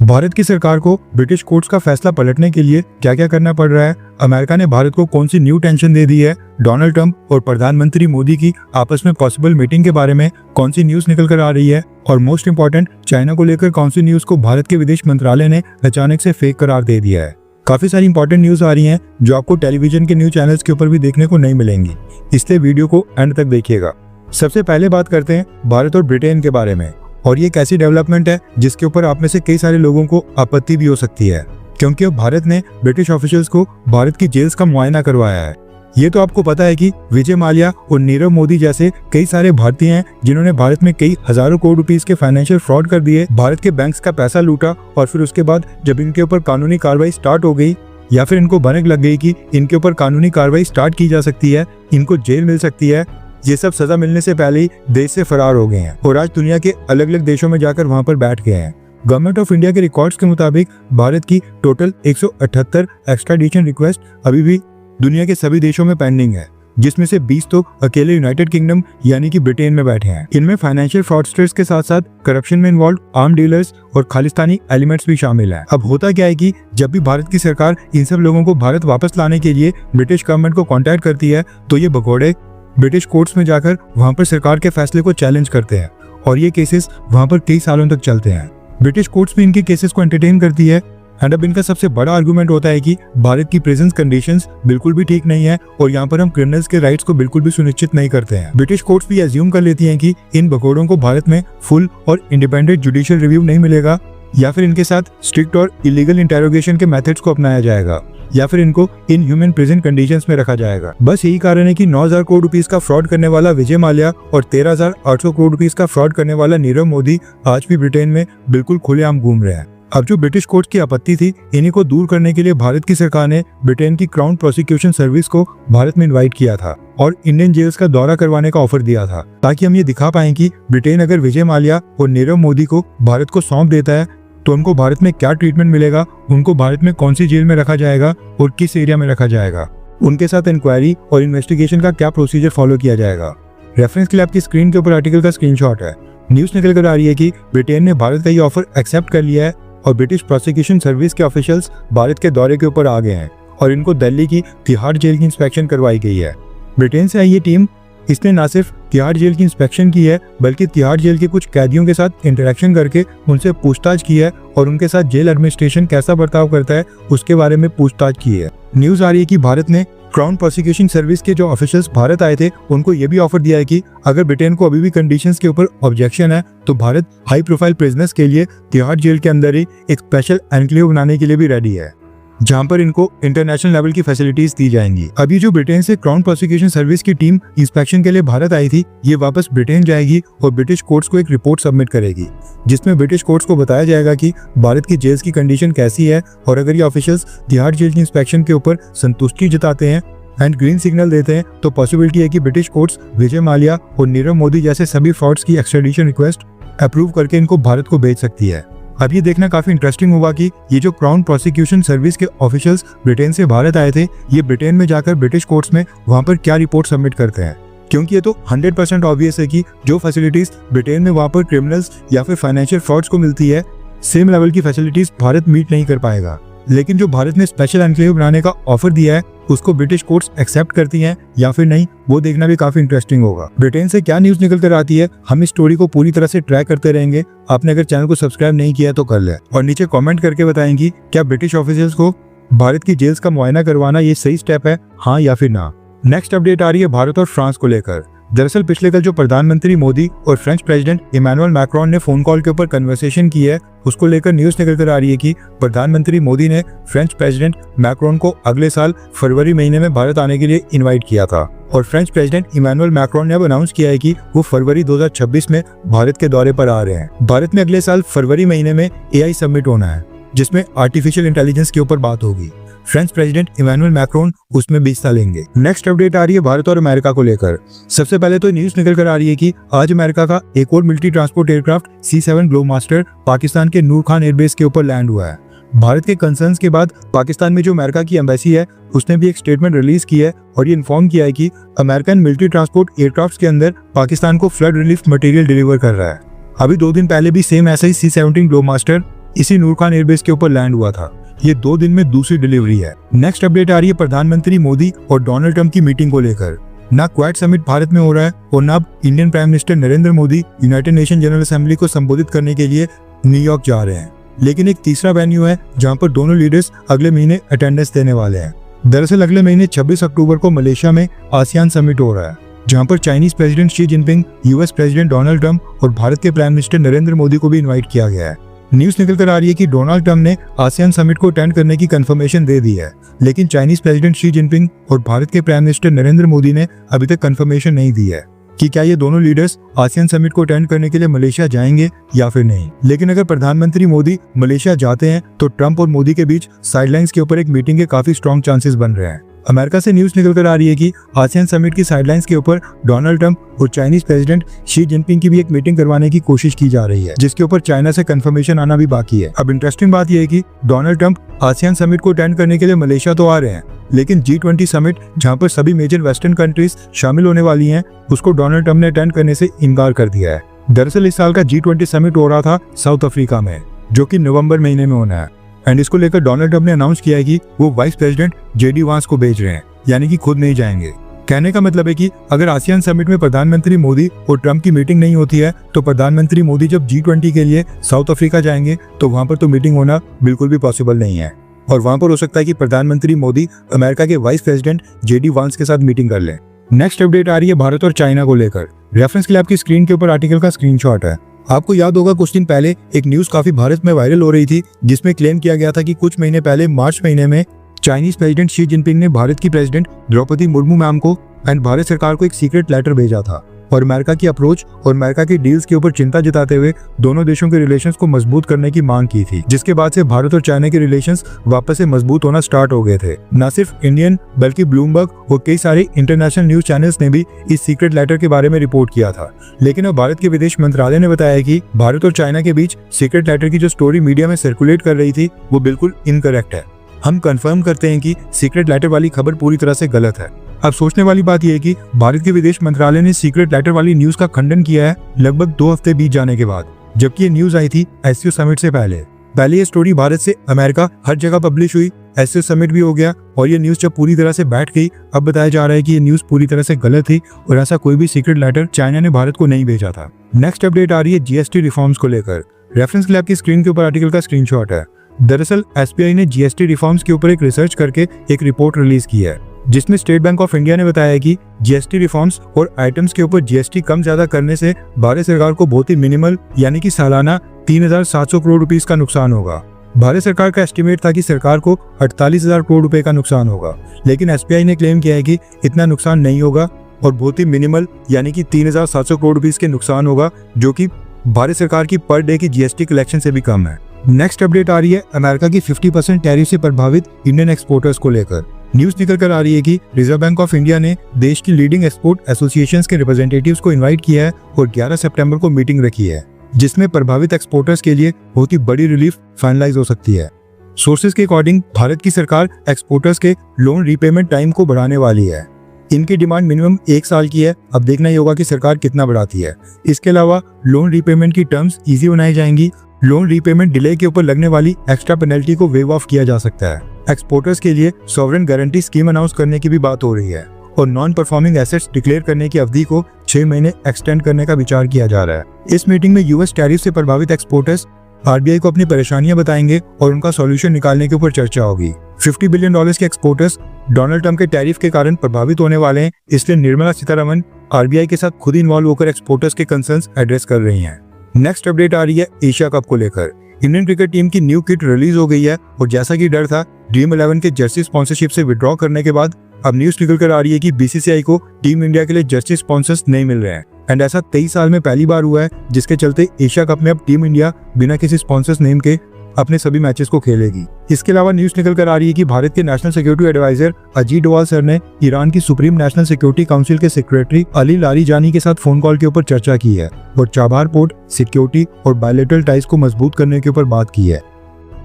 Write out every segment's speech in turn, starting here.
भारत की सरकार को ब्रिटिश कोर्ट्स का फैसला पलटने के लिए क्या क्या करना पड़ रहा है, अमेरिका ने भारत को कौन सी न्यू टेंशन दे दी है, डोनाल्ड ट्रंप और प्रधानमंत्री मोदी की आपस में पॉसिबल मीटिंग के बारे में कौन सी न्यूज निकल कर आ रही है, और मोस्ट इंपॉर्टेंट चाइना को लेकर कौन सी न्यूज को भारत के विदेश मंत्रालय ने अचानक से फेक करार दे दिया है। काफी सारी इंपॉर्टेंट न्यूज आ रही हैं जो आपको टेलीविजन के न्यूज चैनल्स के ऊपर भी देखने को नहीं मिलेंगी, इसलिए वीडियो को एंड तक देखिएगा। सबसे पहले बात करते हैं भारत और ब्रिटेन के बारे में, और ये एक ऐसी डेवलपमेंट है जिसके ऊपर आप में से कई सारे लोगों को आपत्ति भी हो सकती है, क्योंकि अब भारत ने ब्रिटिश ऑफिशियल्स को भारत की जेल्स का मुआयना करवाया है। ये तो आपको पता है कि विजय माल्या और नीरव मोदी जैसे कई सारे भारतीय हैं जिन्होंने भारत में कई हजारों करोड़ रुपीस के फाइनेंशियल फ्रॉड कर दिए, भारत के बैंक्स का पैसा लूटा, और फिर उसके बाद जब इनके ऊपर कानूनी कार्रवाई स्टार्ट हो गई या फिर इनको भनक लग गई कि इनके ऊपर कानूनी कार्रवाई स्टार्ट की जा सकती है, इनको जेल मिल सकती है, ये सब सजा मिलने से पहले ही देश से फरार हो गए हैं और आज दुनिया के अलग अलग देशों में जाकर वहां पर बैठ गए हैं। गवर्नमेंट ऑफ इंडिया के रिकॉर्ड्स के मुताबिक भारत की टोटल 178 एक्स्ट्राडिशन रिक्वेस्ट अभी भी दुनिया के सभी देशों में पेंडिंग है, जिसमें से 20 तो अकेले यूनाइटेड किंगडम यानी कि ब्रिटेन में बैठे हैं। इनमें फाइनेंशियल फ्रॉडस्टर्स के साथ साथ करप्शन में इन्वॉल्व आर्म डीलर्स और खालिस्तानी एलिमेंट्स भी शामिल हैं। अब होता क्या है कि जब भी भारत की सरकार इन सब लोगों को भारत वापस लाने के लिए ब्रिटिश गवर्नमेंट को कॉन्टैक्ट करती है तो ये भगोड़े ब्रिटिश कोर्ट्स में जाकर वहां पर सरकार के फैसले को चैलेंज करते हैं और ये केसेस वहां पर कई सालों तक चलते हैं। ब्रिटिश कोर्ट्स भी इनके केसेस को एंटरटेन करती है। एंड अब इनका सबसे बड़ा आर्गुमेंट होता है कि भारत की प्रिजन कंडीशंस बिल्कुल भी ठीक नहीं है और यहाँ पर हम क्रिमिनल्स के राइट्स को बिल्कुल भी सुनिश्चित नहीं करते हैं। ब्रिटिश कोर्ट्स भी एज्यूम कर लेती हैं कि इन भगोड़ों को भारत में फुल और इंडिपेंडेंट जुडिशियल रिव्यू नहीं मिलेगा, या फिर इनके साथ स्ट्रिक्ट और इलीगल इंटेरोगेशन के मेथड्स को अपनाया जाएगा, या फिर इनको इनह्यूमन प्रिजन कंडीशंस में रखा जाएगा। बस यही कारण है कि 9,000 करोड़ रुपीस का फ्रॉड करने वाला विजय माल्या और 13,800 करोड़ रुपीस का फ्रॉड करने वाला नीरव मोदी आज भी ब्रिटेन में बिल्कुल खुलेआम घूम रहे हैं। अब जो ब्रिटिश कोर्ट की आपत्ति थी, इन्हीं को दूर करने के लिए भारत की सरकार ने ब्रिटेन की क्राउन प्रोसिक्यूशन सर्विस को भारत में इन्वाइट किया था और इंडियन जेल्स का दौरा करवाने का ऑफर दिया था, ताकि हम ये दिखा पाए कि ब्रिटेन अगर विजय माल्या और नीरव मोदी को भारत को सौंप देता है तो उनको भारत में क्या ट्रीटमेंट मिलेगा, उनको भारत में कौन सी जेल में रखा जाएगा और किस एरिया में रखा जाएगा, उनके साथ इंक्वायरी और इन्वेस्टिगेशन का क्या प्रोसीजर फॉलो किया जाएगा। रेफरेंस के लिए आपकी स्क्रीन के ऊपर आर्टिकल का स्क्रीनशॉट है। न्यूज निकल कर आ रही है कि ब्रिटेन ने भारत का ये ऑफर एक्सेप्ट कर लिया है और ब्रिटिश प्रोसिक्यूशन सर्विस के ऑफिशियल्स भारत के दौरे के ऊपर आ गए हैं और इनको दिल्ली की तिहाड़ जेल की इंस्पेक्शन करवाई गई है। ब्रिटेन से आई ये टीम, इसने न सिर्फ तिहाड़ जेल की इंस्पेक्शन की है बल्कि तिहाड़ जेल के कुछ कैदियों के साथ इंटरेक्शन करके उनसे पूछताछ की है और उनके साथ जेल एडमिनिस्ट्रेशन कैसा बर्ताव करता है उसके बारे में पूछताछ की है। न्यूज आ रही है कि भारत ने क्राउन प्रोसिक्यूशन सर्विस के जो ऑफिशियल्स भारत आए थे उनको ये भी ऑफर दिया है कि अगर ब्रिटेन को अभी भी कंडीशंस के ऊपर ऑब्जेक्शन है तो भारत हाई प्रोफाइल प्रिजनर्स के लिए तिहाड़ जेल के अंदर ही एक स्पेशल एनक्लेव बनाने के लिए भी रेडी है, जहां पर इनको इंटरनेशनल लेवल की फैसिलिटीज दी जाएंगी। अभी जो ब्रिटेन से क्राउन प्रोसिक्यूशन सर्विस की टीम इंस्पेक्शन के लिए भारत आई थी, ये वापस ब्रिटेन जाएगी और ब्रिटिश कोर्ट्स को एक रिपोर्ट सबमिट करेगी, जिसमें ब्रिटिश कोर्ट्स को बताया जाएगा कि भारत की जेल्स की कंडीशन कैसी है, और अगर ये ऑफिशियल्स तिहाड़ जेल की इंस्पेक्शन के ऊपर संतुष्टि जताते हैं एंड ग्रीन सिग्नल देते हैं तो पॉसिबिलिटी है कि ब्रिटिश कोर्ट्स विजय माल्या और नीरव मोदी जैसे सभी फ्रॉड्स की एक्स्ट्राडिशन रिक्वेस्ट अप्रूव करके इनको भारत को भेज सकती है। अब ये देखना काफी इंटरेस्टिंग होगा कि ये जो क्राउन प्रोसिक्यूशन सर्विस के ऑफिशियल्स ब्रिटेन से भारत आए थे, ये ब्रिटेन में जाकर ब्रिटिश कोर्ट्स में वहां पर क्या रिपोर्ट सबमिट करते हैं, क्योंकि ये तो 100% ऑब्वियस है कि जो फैसिलिटीज ब्रिटेन में वहां पर क्रिमिनल्स या फिर फाइनेंशियल फ्रॉड्स को मिलती है, सेम लेवल की फैसिलिटीज भारत मीट नहीं कर पाएगा। लेकिन जो भारत ने स्पेशल एनक्लेव बनाने का ऑफर दिया है उसको ब्रिटिश कोर्ट्स एक्सेप्ट करती हैं या फिर नहीं, वो देखना भी काफी इंटरेस्टिंग होगा। ब्रिटेन से क्या न्यूज निकल कर आती है, हम इस स्टोरी को पूरी तरह से ट्रैक करते रहेंगे। आपने अगर चैनल को सब्सक्राइब नहीं किया तो कर ले, और नीचे कमेंट करके बताएंगी क्या ब्रिटिश ऑफिशियल्स को भारत की जेल्स का मुआयना करवाना ये सही स्टेप है, हाँ या फिर ना। नेक्स्ट अपडेट आ रही है भारत और फ्रांस को लेकर। दरअसल पिछले कल जो प्रधानमंत्री मोदी और फ्रेंच प्रेसिडेंट इमैनुअल मैक्रोन ने फोन कॉल के ऊपर कन्वर्सेशन की है, उसको लेकर न्यूज निकल कर आ रही है कि प्रधानमंत्री मोदी ने फ्रेंच प्रेसिडेंट मैक्रोन को अगले साल फरवरी महीने में भारत आने के लिए इनवाइट किया था, और फ्रेंच प्रेसिडेंट इमैनुअल मैक्रोन ने अब अनाउंस किया है कि वो फरवरी 2026 में भारत के दौरे पर आ रहे हैं। भारत में अगले साल फरवरी महीने में AI समिट होना है, जिसमें आर्टिफिशियल इंटेलिजेंस के ऊपर बात होगी। फ्रेंच प्रेसिडेंट इमैनुअल मैक्रोन उसमें भी हिस्सा लेंगे। नेक्स्ट अपडेट आ रही है भारत और अमेरिका को लेकर। सबसे पहले तो न्यूज निकल कर आ रही है कि आज अमेरिका का एक और military transport aircraft C-7 Globemaster Pakistan के नूर खान एयरबेस के ऊपर लैंड हुआ है। भारत के कंसर्न्स के बाद पाकिस्तान में जो अमेरिका की एम्बेसी है उसने भी एक स्टेटमेंट रिलीज की है और ये इन्फॉर्म किया है कि अमेरिकन मिलिट्री ट्रांसपोर्ट एयरक्राफ्ट के अंदर पाकिस्तान को फ्लड रिलीफ मटेरियल डिलीवर कर रहा है। अभी 2 दिन पहले भी सेम ऐसा ही C-17 ग्लोबमास्टर इसी नूर खान एयरबेस के ऊपर लैंड हुआ था। ये 2 दिन में दूसरी डिलीवरी है। नेक्स्ट अपडेट आ रही है प्रधानमंत्री मोदी और डोनाल्ड ट्रंप की मीटिंग को लेकर। ना क्वाड समिट भारत में हो रहा है और ना अब Indian prime minister Narendra Modi United nation general assembly को संबोधित करने के लिए न्यूयॉर्क जा रहे हैं। लेकिन एक तीसरा वेन्यू है जहां पर दोनों लीडर्स अगले महीने अटेंडेंस देने वाले हैं। दरअसल अगले महीने 26 अक्टूबर को मलेशिया में आसियान समिट हो रहा है, जहां पर Chinese president Xi Jinping, US president Donald Trump और भारत के प्राइम मिनिस्टर नरेंद्र मोदी को भी इनवाइट किया गया है। न्यूज निकल कर आ रही है कि डोनाल्ड ट्रंप ने आसियान समिट को अटेंड करने की कंफर्मेशन दे दी है, लेकिन चाइनीज प्रेसिडेंट शी जिनपिंग और भारत के प्राइम मिनिस्टर नरेंद्र मोदी ने अभी तक कंफर्मेशन नहीं दी है कि क्या ये दोनों लीडर्स आसियान समिट को अटेंड करने के लिए मलेशिया जाएंगे या फिर नहीं। लेकिन अगर प्रधानमंत्री मोदी मलेशिया जाते हैं तो ट्रंप और मोदी के बीच साइडलाइंस के ऊपर एक मीटिंग के काफी स्ट्रॉन्ग चांसेस बन रहे हैं। अमेरिका से न्यूज निकल कर आ रही है कि आसियान समिट की साइडलाइंस के ऊपर डोनाल्ड ट्रंप और चाइनीज प्रेसिडेंट शी जिनपिंग की भी एक मीटिंग करवाने की कोशिश की जा रही है, जिसके ऊपर चाइना से कंफर्मेशन आना भी बाकी है। अब इंटरेस्टिंग बात यह है कि डोनाल्ड ट्रंप आसियान समिट को अटेंड करने के लिए मलेशिया तो आ रहे हैं, लेकिन G20 समिट जहां पर सभी मेजर वेस्टर्न कंट्रीज शामिल होने वाली हैं, उसको डोनाल्ड ट्रंप ने अटेंड करने से इनकार कर दिया है। दरअसल इस साल का G20 समिट हो रहा था साउथ अफ्रीका में, जो कि नवंबर महीने में होना है। एंड इसको लेकर डोनाल्ड ट्रंप ने अनाउंस किया है कि वो वाइस प्रेसिडेंट JD वांस को भेज रहे हैं, यानी कि खुद नहीं जाएंगे। कहने का मतलब है कि अगर आसियान समिट में प्रधानमंत्री मोदी और ट्रंप की मीटिंग नहीं होती है तो प्रधानमंत्री मोदी जब G20 के लिए साउथ अफ्रीका जाएंगे तो वहां पर तो मीटिंग होना बिल्कुल भी पॉसिबल नहीं है। और वहां पर हो सकता है कि प्रधानमंत्री मोदी अमेरिका के वाइस प्रेसिडेंट JD वांस के साथ मीटिंग कर लें। नेक्स्ट अपडेट आ रही है भारत और चाइना को लेकर। रेफरेंस के लिए आपकी स्क्रीन के ऊपर आर्टिकल का स्क्रीनशॉट है। आपको याद होगा कुछ दिन पहले एक न्यूज काफी भारत में वायरल हो रही थी, जिसमें क्लेम किया गया था कि कुछ महीने पहले मार्च महीने में चाइनीज प्रेसिडेंट शी जिनपिंग ने भारत की प्रेसिडेंट द्रौपदी मुर्मू मैम को एंड भारत सरकार को एक सीक्रेट लेटर भेजा था और अमेरिका की अप्रोच और अमेरिका की डील्स के ऊपर चिंता जताते हुए दोनों देशों के रिलेशंस को मजबूत करने की मांग की थी, जिसके बाद से भारत और चाइना के रिलेशंस वापस से मजबूत होना स्टार्ट हो गए थे। न सिर्फ इंडियन बल्कि ब्लूमबर्ग और कई सारे इंटरनेशनल न्यूज चैनल्स ने भी इस सीक्रेट लेटर के बारे में रिपोर्ट किया था। लेकिन अब भारत के विदेश मंत्रालय ने बताया कि भारत और चाइना के बीच सीक्रेट लेटर की जो स्टोरी मीडिया में सर्कुलेट कर रही थी वो बिल्कुल इनकरेक्ट है। हम कंफर्म करते हैं कि सीक्रेट लेटर वाली खबर पूरी तरह से गलत है। अब सोचने वाली बात यह है कि भारत के विदेश मंत्रालय ने सीक्रेट लेटर वाली न्यूज का खंडन किया है लगभग 2 हफ्ते बीत जाने के बाद, जबकि ये न्यूज आई थी SCO समिट से पहले ये स्टोरी भारत से अमेरिका हर जगह पब्लिश हुई, SCO समिट भी हो गया और ये न्यूज जब पूरी तरह से बैठ गई, अब बताया जा रहा है कि ये न्यूज पूरी तरह से गलत थी और ऐसा कोई भी सीक्रेट लेटर चाइना ने भारत को नहीं भेजा था। नेक्स्ट अपडेट आ रही है GST रिफॉर्म्स को लेकर। रेफरेंस के लिए आपकी स्क्रीन के ऊपर आर्टिकल का स्क्रीनशॉट है। दरअसल SBI ने GST रिफॉर्म्स के ऊपर एक रिसर्च करके एक रिपोर्ट रिलीज की है, जिसमें स्टेट बैंक ऑफ इंडिया ने बताया कि GST रिफॉर्म्स और आइटम्स के ऊपर GST कम ज्यादा करने से भारत सरकार को बहुत ही मिनिमल यानी कि सालाना 3,700 करोड़ रुपीस का नुकसान होगा। भारत सरकार का एस्टिमेट था कि सरकार को 48,000 करोड़ रुपए का नुकसान होगा, लेकिन SBI ने क्लेम किया है कि इतना नुकसान नहीं होगा और बहुत ही मिनिमल यानी कि 3,700 करोड़ रुपीस के नुकसान होगा, जो कि भारत सरकार की पर डे की GST कलेक्शन से भी कम है। नेक्स्ट अपडेट आ रही है अमेरिका की 50% टैरिफ से प्रभावित इंडियन एक्सपोर्टर्स को लेकर। न्यूज निकल कर आ रही है कि रिजर्व बैंक ऑफ इंडिया ने देश की लीडिंग एक्सपोर्ट एसोसिएशंस के रिप्रेजेंटेटिव्स को इनवाइट किया है और 11 सितंबर को मीटिंग रखी है, जिसमें प्रभावित एक्सपोर्टर्स के लिए बहुत ही बड़ी रिलीफ फाइनलाइज हो सकती है। सोर्सेज के अकॉर्डिंग भारत की सरकार एक्सपोर्टर्स के लोन रीपेमेंट टाइम को बढ़ाने वाली है। इनकी डिमांड मिनिमम 1 साल की है, अब देखना ही होगा कि सरकार कितना बढ़ाती है। इसके अलावा लोन रीपेमेंट की टर्म्स ईजी बनाई जाएंगी। लोन रीपेमेंट डिले के ऊपर लगने वाली एक्स्ट्रा पेनल्टी को वेव ऑफ किया जा सकता है। एक्सपोर्टर्स के लिए सॉवरेन गारंटी स्कीम अनाउंस करने की भी बात हो रही है और नॉन परफॉर्मिंग एसेट्स डिक्लेयर करने की अवधि को 6 महीने एक्सटेंड करने का विचार किया जा रहा है। इस मीटिंग में यूएस टैरिफ से प्रभावित एक्सपोर्टर्स RBI को अपनी परेशानियां बताएंगे और उनका सॉल्यूशन निकालने के ऊपर चर्चा होगी। $50 बिलियन के एक्सपोर्टर्स डोनाल्ड ट्रंप के टैरिफ के कारण प्रभावित होने वाले हैं, इसलिए निर्मला सीतारमण RBI के साथ खुद इन्वॉल्व होकर एक्सपोर्टर्स के कंसर्न्स एड्रेस कर रही हैं। नेक्स्ट अपडेट आ रही है एशिया कप को लेकर। इंडियन क्रिकेट टीम की न्यू किट रिलीज हो गई है और जैसा कि डर था ड्रीम 11 के जर्सी स्पॉन्सरशिप से विड्रॉ करने के बाद अब न्यूज निकल कर आ रही है कि BCCI को टीम इंडिया के लिए जर्सी स्पॉन्सर्स नहीं मिल रहे हैं। एंड ऐसा 23 साल में पहली बार हुआ है, जिसके चलते एशिया कप में अब टीम इंडिया बिना किसी स्पॉन्सर्स नेम के अपने सभी मैचेस को खेलेगी। इसके अलावा न्यूज निकल कर आ रही है कि भारत के national security adviser Ajit Doval sir ने ईरान की सुप्रीम नेशनल सिक्योरिटी काउंसिल के सेक्रेटरी अली लारीजानी के साथ फोन कॉल के ऊपर चर्चा की है और चाबहार पोर्ट सिक्योरिटी और बायलैटरल टाइज को मजबूत करने के ऊपर बात की है।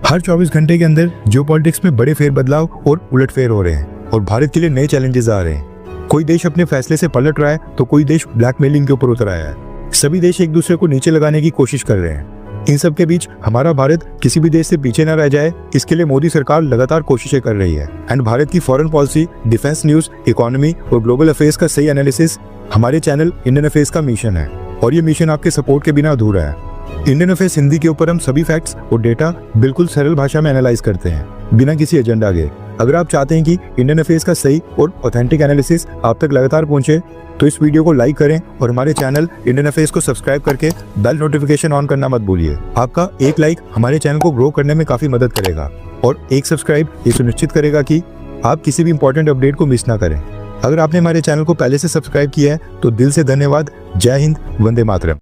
हर 24 घंटे के अंदर जियोपॉलिटिक्स में बड़े फेरबदलाव और उलटफेर हो रहे हैं और भारत के लिए नए चैलेंजेस आ रहे हैं। कोई देश अपने फैसले से पलट रहा है तो कोई देश ब्लैकमेलिंग के ऊपर उतर आया है। सभी देश एक दूसरे को नीचे लगाने की कोशिश कर रहे हैं। इन सब के बीच हमारा भारत किसी भी देश से पीछे न रह जाए, इसके लिए मोदी सरकार लगातार कोशिशें कर रही है। एंड भारत की foreign policy, defence news, economy और ग्लोबल अफेयर्स का सही एनालिसिस हमारे चैनल इंडियन अफेयर्स का मिशन है, और ये मिशन आपके सपोर्ट के बिना अधूरा है। इंडियन अफेयर्स हिंदी के ऊपर हम सभी फैक्ट्स और डेटा बिल्कुल सरल भाषा में एनालाइज करते हैं, बिना किसी एजेंडा के। अगर आप चाहते हैं कि इंडियन अफेयर्स का सही और ऑथेंटिक एनालिसिस आप तक लगातार पहुंचे, तो इस वीडियो को लाइक करें और हमारे चैनल इंडियन अफेयर्स को सब्सक्राइब करके बेल नोटिफिकेशन ऑन करना मत भूलिए। आपका एक लाइक हमारे चैनल को ग्रो करने में काफी मदद करेगा, और एक सब्सक्राइब ये सुनिश्चित करेगा कि आप किसी भी इंपॉर्टेंट अपडेट को मिस ना करें। अगर आपने हमारे चैनल को पहले से सब्सक्राइब किया है तो दिल से धन्यवाद। जय हिंद, वंदे मातरम।